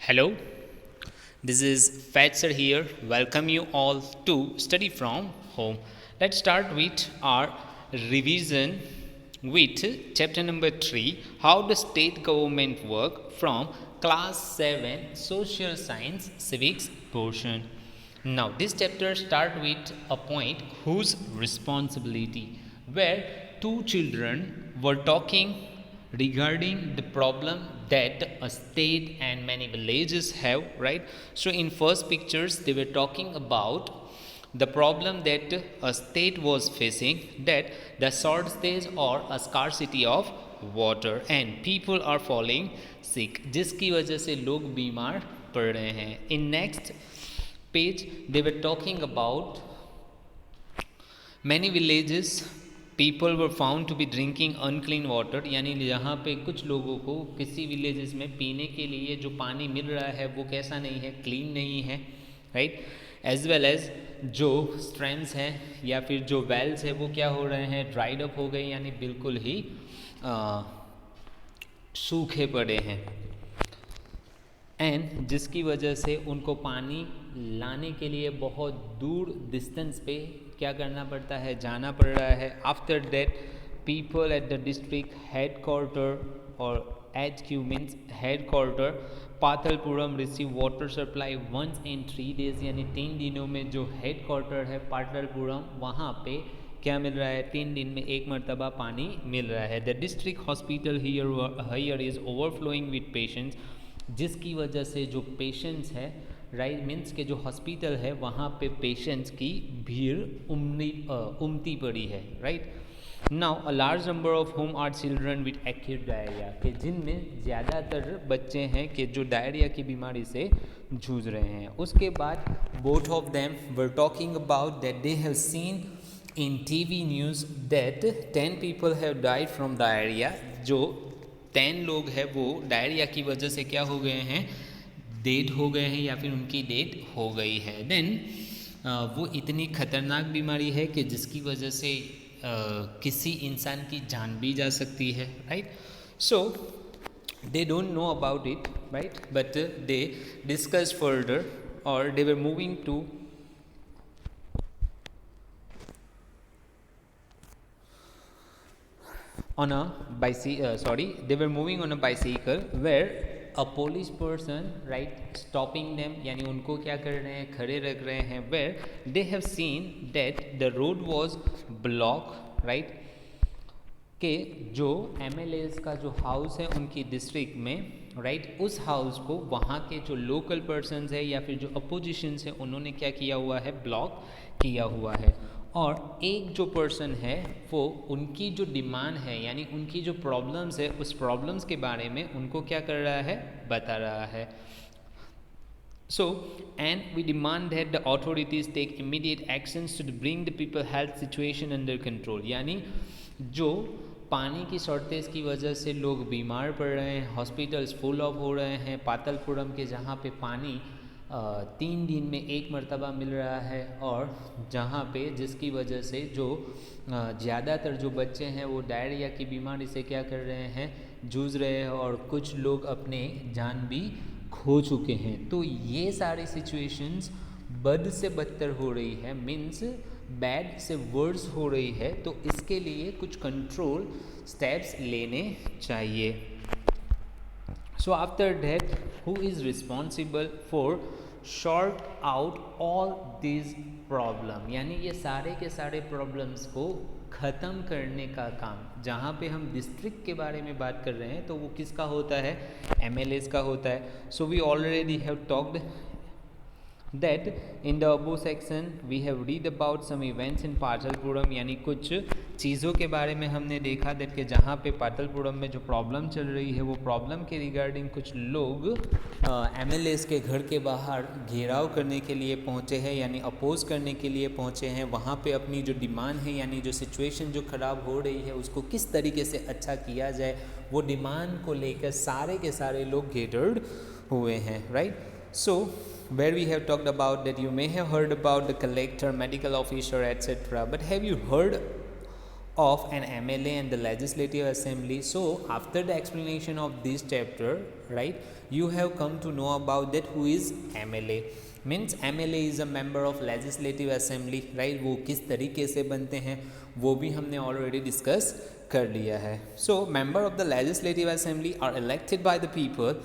Hello, this is Fatser here. Welcome you all to Study from Home. Let's start with our revision with chapter number 3, How the State Government Work, from class 7 Social Science Civics portion. Now this chapter start with a point whose responsibility, where two children were talking regarding the problem that a state and many villages have, right? So in first pictures they were talking about the problem that a state was facing, that the shortage or a scarcity of water and people are falling sick, जिसकी वजह से लोग बीमार पड़ रहे हैं. In next page they were talking about many villages people were found to be drinking unclean water, यानी यहाँ पे कुछ लोगों को किसी विलेजेस में पीने के लिए जो पानी मिल रहा है वो कैसा नहीं है, क्लीन नहीं है, राइट. एज वेल एज जो स्ट्रेंथ्स हैं या फिर जो वेल्स है वो क्या हो रहे हैं, ड्राइड अप हो गए, यानी बिल्कुल ही सूखे पड़े हैं. एंड जिसकी वजह से उनको पानी लाने के लिए बहुत दूर डिस्टेंस पे क्या करना पड़ता है, जाना पड़ रहा है. After that people at the district head quarter और HQ means head quarter Patalpuram receive water supply once in 3 days, यानी 3 दिनों में जो हेड क्वार्टर है पाटलपुरम वहाँ पे क्या मिल रहा है, 3 दिन में एक मरतबा पानी मिल रहा है. The district hospital here is overflowing with patients, जिसकी वजह से जो पेशेंट्स है, राइट, मीन्स के जो हॉस्पिटल है वहाँ पे पेशेंट्स की भीड़ उमटी पड़ी है, right. Now a large number of home are children with acute diarrhoea, के जिनमें ज़्यादातर बच्चे हैं कि जो डायरिया की बीमारी से जूझ रहे हैं. उसके बाद both of them were talking about that they have seen in TV news that 10 people have died from diarrhoea, जो 10 लोग हैं वो डायरिया की वजह से क्या हो गए हैं, डेड हो गए हैं या फिर उनकी डेथ हो गई है. देन वो इतनी ख़तरनाक बीमारी है कि जिसकी वजह से किसी इंसान की जान भी जा सकती है, right. So they don't know about it, right, but they discuss further और they were moving to on a they were moving on a bicycle where a police person, right, stopping them, यानी उनको क्या कर रहे हैं, खड़े रख रहे हैं. where they have seen that the road was blocked, right, के जो MLAs का जो हाउस है उनकी डिस्ट्रिक्ट में, राइट, उस हाउस को वहाँ के जो लोकल पर्सनस है या फिर जो अपोजिशंस है उन्होंने क्या किया हुआ है, ब्लॉक किया हुआ है. और एक जो पर्सन है वो उनकी जो डिमांड है यानी उनकी जो प्रॉब्लम्स है उस प्रॉब्लम्स के बारे में उनको क्या कर रहा है, बता रहा है. So, and we demand that the authorities take immediate actions to bring the people health situation under control, यानी जो पानी की शॉर्टेज की वजह से लोग बीमार पड़ रहे हैं, हॉस्पिटल्स फुल ऑफ हो रहे हैं, पाटलपुरम के जहाँ पे पानी 3 दिन में एक मरतबा मिल रहा है, और जहाँ पे जिसकी वजह से जो ज़्यादातर जो बच्चे हैं वो डायरिया की बीमारी से क्या कर रहे हैं, जूझ रहे हैं, और कुछ लोग अपने जान भी खो चुके हैं. तो ये सारी सिचुएशंस बद से बदतर हो रही है, मीन्स बैड से वर्स हो रही है. तो इसके लिए कुछ कंट्रोल स्टेप्स लेने चाहिए. So after that, who is responsible for sort out all these problem, यानी ये सारे के सारे प्रॉब्लम्स को ख़त्म करने का काम, जहाँ पे हम डिस्ट्रिक्ट के बारे में बात कर रहे हैं तो वो किसका होता है, MLAs का होता है. So we already have talked that in the above section we have read about some events in पाटलपुरम, यानी कुछ चीज़ों के बारे में हमने देखा that कि जहाँ पे पाटलपुरम में जो प्रॉब्लम चल रही है वो प्रॉब्लम के रिगार्डिंग कुछ लोग MLAs के घर के बाहर घेराव करने के लिए पहुँचे हैं, यानी अपोज करने के लिए पहुँचे हैं. वहाँ पे अपनी जो डिमांड है यानी जो सिचुएशन जो ख़राब हो रही है उसको किस तरीके से अच्छा किया जाए, वो डिमांड को लेकर सारे के सारे लोग गेदर्ड हुए हैं, right. So where we have talked about that you may have heard about the collector, medical officer, etc. But have you heard of an MLA and the Legislative Assembly. So after the explanation of this chapter, right, you have come to know about that who is MLA. Means MLA is a member of legislative assembly, right. वो किस तरीके से बनते हैं वो भी हमने already discuss कर लिया है. So member of the legislative assembly are elected by the people.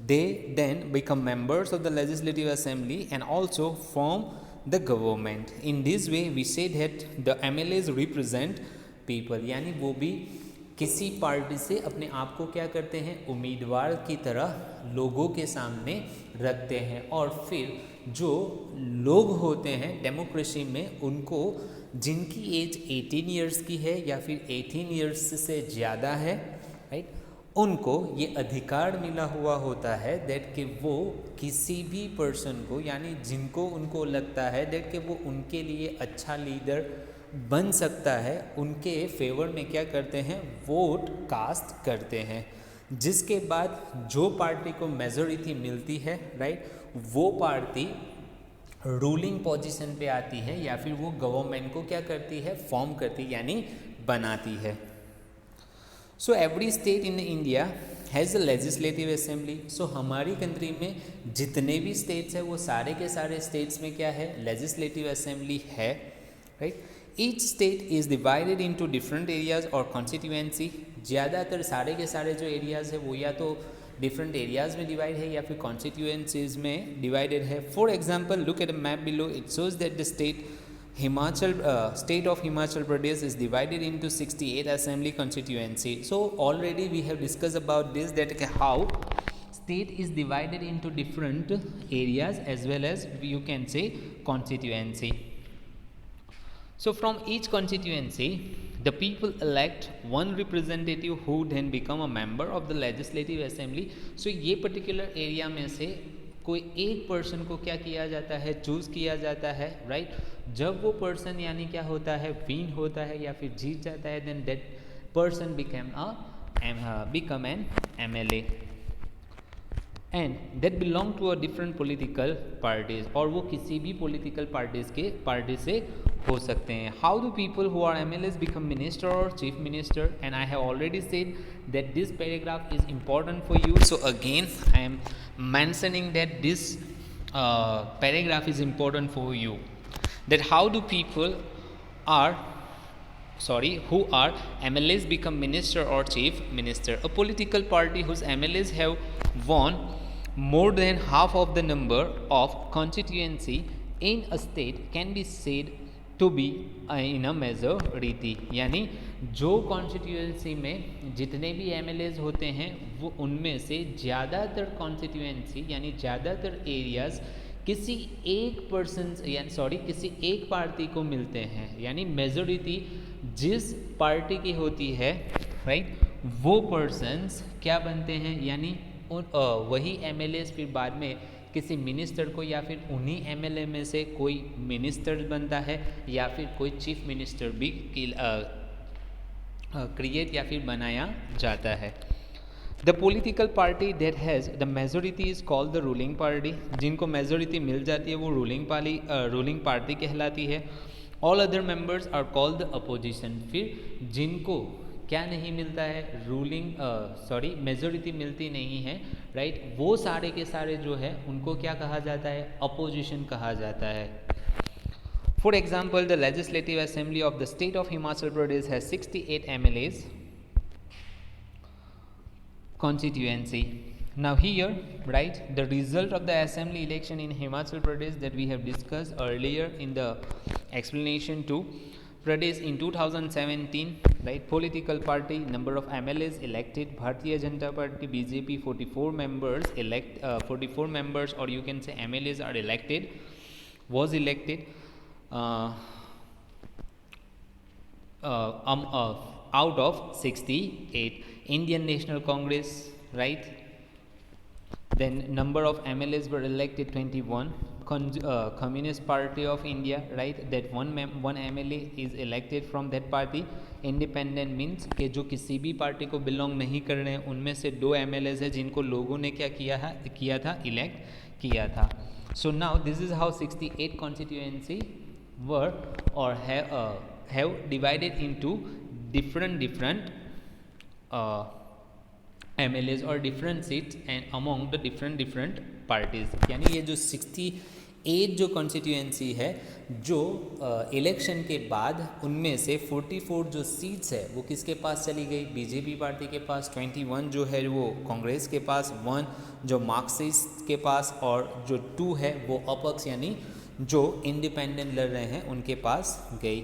They then become members of the legislative assembly and also form the government. In this way we say that the MLAs represent people, यानी वो भी किसी party से अपने आप को क्या करते हैं, उम्मीदवार की तरह लोगों के सामने रखते हैं. और फिर जो लोग होते हैं डेमोक्रेसी में, उनको जिनकी एज 18 ईयर्स की है या फिर 18 ईयर्स से ज़्यादा है, राइट, उनको ये अधिकार मिला हुआ होता है दैट कि वो किसी भी पर्सन को, यानी जिनको उनको लगता है दैट कि वो उनके लिए अच्छा लीडर बन सकता है, उनके फेवर में क्या करते हैं, वोट कास्ट करते हैं. जिसके बाद जो पार्टी को मेजॉरिटी मिलती है, राइट, वो पार्टी रूलिंग पोजीशन पे आती है या फिर वो गवर्नमेंट को क्या करती है, फॉर्म करती है, यानी बनाती है. So every state in India has a legislative assembly. So हमारी कंट्री में जितने भी स्टेट्स हैं वो सारे के सारे स्टेट्स में क्या है, लेजिस्लेटिव असेंबली है, right. Each state is divided into different areas और कॉन्स्टिट्यूएंसी. ज़्यादातर सारे के सारे जो एरियाज़ है वो या तो डिफरेंट एरियाज़ में डिवाइड है या फिर कॉन्स्टिट्यूएंसीज में डिवाइडेड है. For example look at a map below. It shows that the state state of Himachal Pradesh is divided into 68 assembly constituency. So already we have discussed about this, that how state is divided into different areas as well as you can say constituency. So from each constituency the people elect one representative who then become a member of the legislative assembly. So ये particular area में से कोई एक person को क्या किया जाता है, चूज़ किया जाता है, राइट. जब वो पर्सन यानी क्या होता है, विन होता है या फिर जीत जाता है, then that person become an MLA and that belong to a different political parties. और वो किसी भी पॉलिटिकल पार्टी से हो सकते हैं. How do people who are MLAs become minister और chief minister? And I have already said that this paragraph is important for you. So again I am mentioning that this paragraph is important for you, that how do people who are MLAs become minister or chief minister. A political party whose MLAs have won more than half of the number of constituency in a state can be said to be in a majority. यानी जो constituency में जितने भी MLAs होते हैं वो उनमें से ज़्यादातर कॉन्स्टिट्यूएंसी यानी ज़्यादातर एरियाज़ किसी एक पर्सन किसी एक पार्टी को मिलते हैं. यानी मेजॉरिटी जिस पार्टी की होती है, राइट, वो पर्सन्स क्या बनते हैं, यानी वही MLAs फिर बाद में किसी मिनिस्टर को या फिर उन्हीं MLA में से कोई मिनिस्टर बनता है या फिर कोई चीफ मिनिस्टर भी क्रिएट या फिर बनाया जाता है. The political party that has the majority is called the ruling party. जिनको मेजोरिटी मिल जाती है वो रूलिंग पार्टी कहलाती है. All other members are called the opposition. फिर जिनको क्या नहीं मिलता है, मेजोरिटी मिलती नहीं है, राइट, वो सारे के सारे जो है उनको क्या कहा जाता है, अपोजिशन कहा जाता है. For example the legislative assembly of the state of Himachal Pradesh has 68 MLAs constituency. Now here, right, the result of the assembly election in Himachal Pradesh that we have discussed earlier in the explanation to Pradesh in 2017, right, political party number of MLAs elected, Bharatiya Janata Party BJP 44 members or you can say MLAs are elected, was elected out of 68. Indian National Congress, right, then number of MLAs were elected 21. Communist Party of India, right, that one MLA is elected from that party. Independent means कि जो किसी भी party को belong नहीं कर रहे हैं उनमें से 2 MLAs है जिनको लोगों ने क्या किया था, इलेक्ट किया था. So now this is how 68 constituency were or have have divided into different MLAs और different seats and among the different parties. यानी ये जो 68 जो कॉन्स्टिट्यूएंसी है जो इलेक्शन के बाद उनमें से 44 जो सीट्स है वो किसके पास चली गई, बीजेपी पार्टी के पास, 21 जो है वो कांग्रेस के पास, 1 जो मार्क्सिस्ट के पास और जो 2 है वो अपक्ष यानी जो इंडिपेंडेंट लड़ रहे हैं उनके पास गई।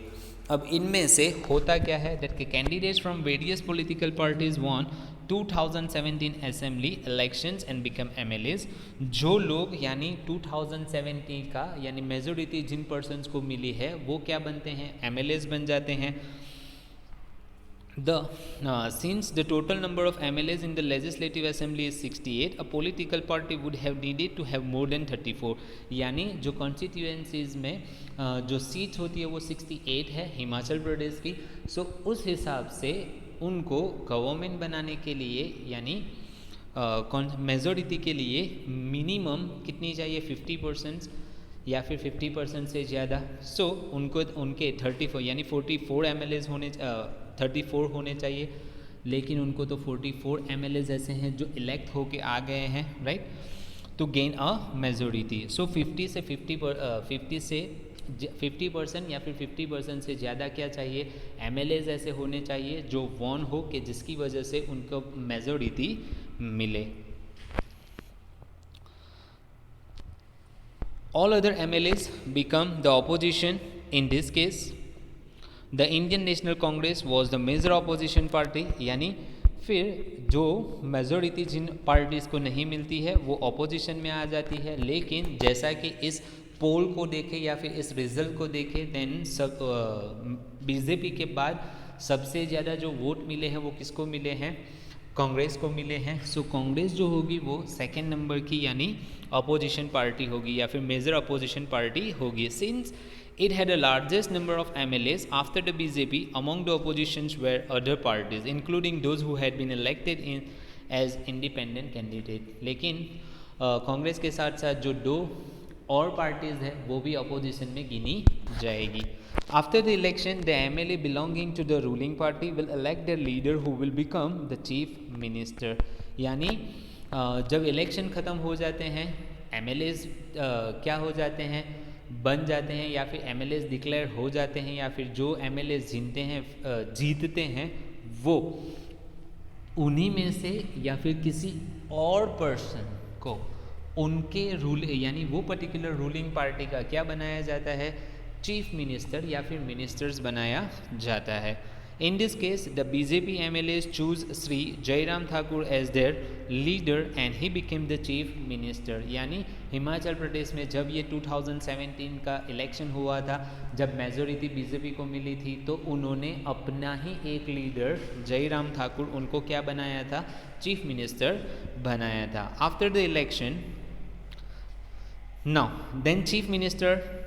अब इनमें से होता क्या है दैट के candidates from various political parties won 2017 assembly elections and become MLAs. जो लोग यानी 2017 का यानी मेजोरिटी जिन पर्सन्स को मिली है वो क्या बनते हैं, एमएलएज बन जाते हैं। Since the total number of MLAs in the Legislative Assembly is 68, a political party would have needed to have more than 34. यानी जो कॉन्स्टिट्यूएंसीज में जो सीट होती है वो 68 है हिमाचल प्रदेश की। सो उस हिसाब से उनको गवर्नमेंट बनाने के लिए यानी मेजोरिटी के लिए मिनिमम कितनी चाहिए, 50% या फिर 50% से ज़्यादा। सो उनको उनके 34 यानी 44 MLAs होने 34 होने चाहिए, लेकिन उनको तो 44 MLAs ऐसे हैं जो इलेक्ट होके आ गए हैं, right, to gain a majority. So 50% से 50% या फिर 50% से ज़्यादा क्या चाहिए, MLAs ऐसे होने चाहिए जो वॉन हो कि जिसकी वजह से उनको मेजोरिटी मिले। All other MLAs become the opposition. In this case, the Indian National Congress was the major opposition party. यानी फिर जो मेजोरिटी जिन पार्टीज़ को नहीं मिलती है वो ऑपोजिशन में आ जाती है। लेकिन जैसा कि इस पोल को देखें या फिर इस रिजल्ट को देखें, देन सब बीजेपी के बाद सबसे ज़्यादा जो वोट मिले हैं वो किसको मिले हैं, कांग्रेस को मिले हैं। सो कांग्रेस जो होगी वो सेकेंड नंबर की यानी अपोजिशन पार्टी होगी या फिर मेजर अपोजिशन पार्टी होगी। Since it had the largest number of MLAs after the BJP, among the oppositions were other parties including those who had been elected in as independent candidate। लेकिन कांग्रेस के साथ साथ जो 2 और पार्टीज़ है वो भी अपोजिशन में गिनी जाएगी। After the election, the MLA belonging to the ruling party will elect their leader who will become the chief minister। यानी जब इलेक्शन ख़त्म हो जाते हैं MLAs क्या हो जाते हैं, बन जाते हैं या फिर MLAs डिक्लेयर हो जाते हैं या फिर जो MLAs जीतते हैं वो उन्हीं में से या फिर किसी और पर्सन को उनके रूल यानी वो पर्टिकुलर रूलिंग पार्टी का क्या बनाया जाता है, चीफ मिनिस्टर या फिर मिनिस्टर्स बनाया जाता है। In this case, the BJP MLAs choose Sri Jairam Thakur as their leader and he became the chief minister। यानी हिमाचल प्रदेश में जब ये 2017 का इलेक्शन हुआ था, जब मेजोरिटी बीजेपी को मिली थी, तो उन्होंने अपना ही एक लीडर जयराम ठाकुर उनको क्या बनाया था, चीफ मिनिस्टर बनाया था। After the election now then chief minister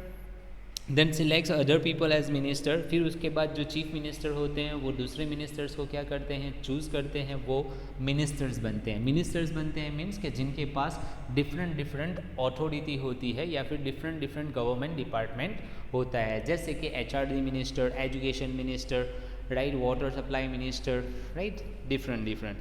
then selects other people as minister. फिर उसके बाद जो चीफ मिनिस्टर होते हैं वो दूसरे मिनिस्टर्स को क्या करते हैं, चूज़ करते हैं, वो मिनिस्टर्स बनते हैं। मिनिस्टर्स बनते हैं मीन्स कि जिनके पास डिफरेंट अथॉरिटी होती है या फिर डिफरेंट गवर्नमेंट डिपार्टमेंट होता है, जैसे कि HRD minister, education minister, right, water supply minister, right, different.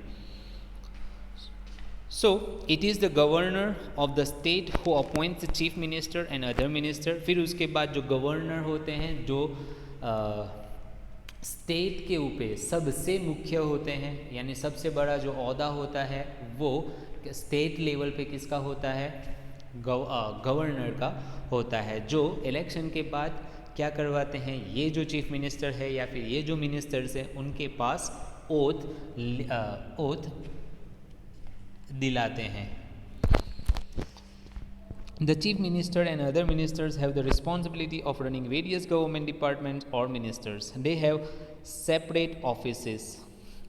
So it is the governor of the state who appoints the chief minister and other minister। फिर उसके बाद जो गवर्नर होते हैं जो स्टेट के ऊपर सबसे मुख्य होते हैं यानी सबसे बड़ा जो ओहदा होता है वो स्टेट लेवल पे किसका होता है, गवर्नर का होता है, जो इलेक्शन के बाद क्या करवाते हैं, ये जो चीफ मिनिस्टर है या फिर ये जो मिनिस्टर्स हैं उनके पास ओथ दिलाते हैं। The chief minister and other ministers have the responsibility of running various government departments or ministers. They have separate offices.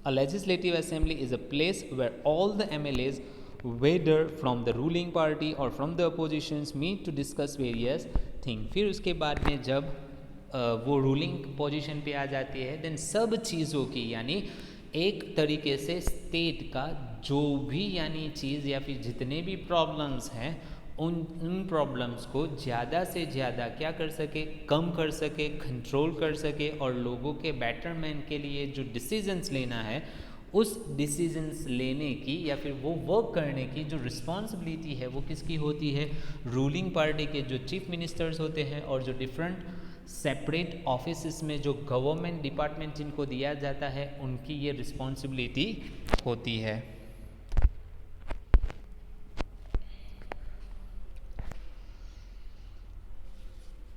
A legislative assembly is a place where all the MLAs, whether from the ruling party or from the oppositions, meet to discuss various things। फिर उसके बाद में जब वो ruling position पे आ जाती है, then सब चीज़ों की यानी एक तरीके से स्टेट का जो भी यानी चीज़ या फिर जितने भी प्रॉब्लम्स हैं उन प्रॉब्लम्स को ज़्यादा से ज़्यादा क्या कर सके, कम कर सके, कंट्रोल कर सके, और लोगों के बेटरमेंट के लिए जो डिसीजंस लेना है उस डिसीजंस लेने की या फिर वो वर्क करने की जो रिस्पॉन्सिबिलिटी है वो किसकी होती है, रूलिंग पार्टी के जो चीफ मिनिस्टर्स होते हैं और जो डिफरेंट सेपरेट ऑफिस में जो गवर्नमेंट डिपार्टमेंट जिनको दिया जाता है उनकी ये रिस्पॉन्सिबिलिटी होती है।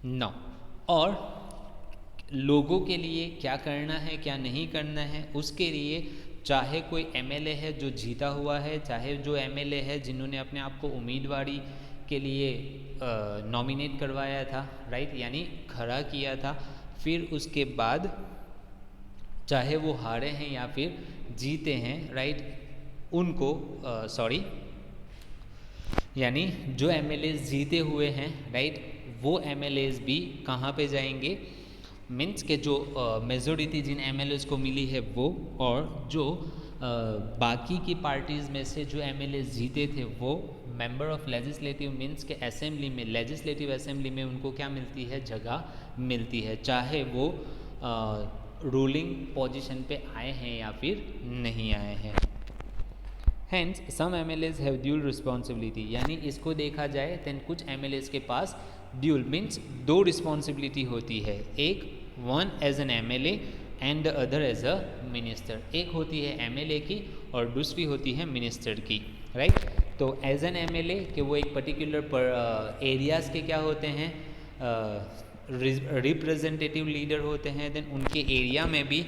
नौ, और लोगों के लिए क्या करना है क्या नहीं करना है उसके लिए चाहे कोई एमएलए है जो जीता हुआ है, चाहे जो एमएलए है जिन्होंने अपने आप को उम्मीदवारी के लिए नॉमिनेट करवाया था, राइट, यानी खड़ा किया था, फिर उसके बाद चाहे वो हारे हैं या फिर जीते हैं, राइट, उनको यानी जो एमएलएज जीते हुए हैं, राइट, वो एमएलएज भी कहाँ पे जाएंगे, मीन्स के जो मेजोरिटी जिन एमएलएज को मिली है वो, और जो बाकी की पार्टीज़ में से जो एमएलएज जीते थे वो मेंबर ऑफ लेजिस्लेटिव मीन्स के असेंबली में, लेजिस्लेटिव असेंबली में उनको क्या मिलती है, जगह मिलती है, चाहे वो रूलिंग पोजीशन पे आए हैं या फिर नहीं आए हैं। Hence some MLAs have dual responsibility, यानी इसको देखा जाए देन कुछ एमएलएज के पास ड्यूल मीन्स दो रिस्पॉन्सिबिलिटी होती है, एक one as an MLA and the other as a minister. एक होती है एमएलए की और दूसरी होती है मिनिस्टर की, राइट। तो एज एन एमएलए कि वो एक पर्टिकुलर एरियाज़ के क्या होते हैं, रिप्रेजेंटेटिव लीडर होते हैं, देन उनके एरिया में भी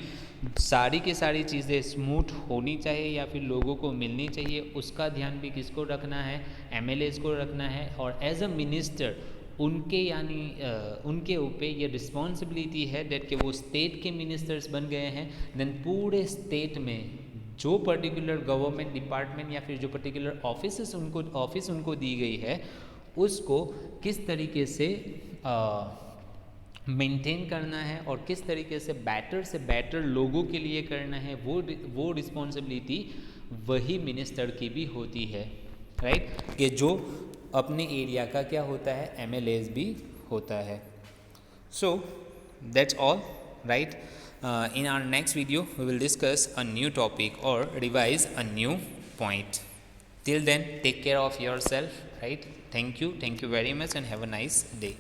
सारी की सारी चीज़ें स्मूथ होनी चाहिए या फिर लोगों को मिलनी चाहिए, उसका ध्यान भी किसको रखना है, एमएलएज को रखना है। और एज अ मिनिस्टर उनके यानी उनके ऊपर ये रिस्पॉन्सिबिलिटी है डेट कि वो स्टेट के मिनिस्टर्स बन गए हैं, देन पूरे स्टेट में जो पर्टिकुलर गवर्नमेंट डिपार्टमेंट या फिर जो पर्टिकुलर ऑफिस उनको दी गई है उसको किस तरीके से मेंटेन करना है और किस तरीके से बेटर लोगों के लिए करना है, वो रिस्पॉन्सिबिलिटी वही मिनिस्टर की भी होती है, राइट, कि जो अपने एरिया का क्या होता है, एमएलएज भी होता है। So that's all, right. In our next video we will discuss a new topic or revise a new point. Till then, take care of yourself, right? Thank you very much and have a nice day.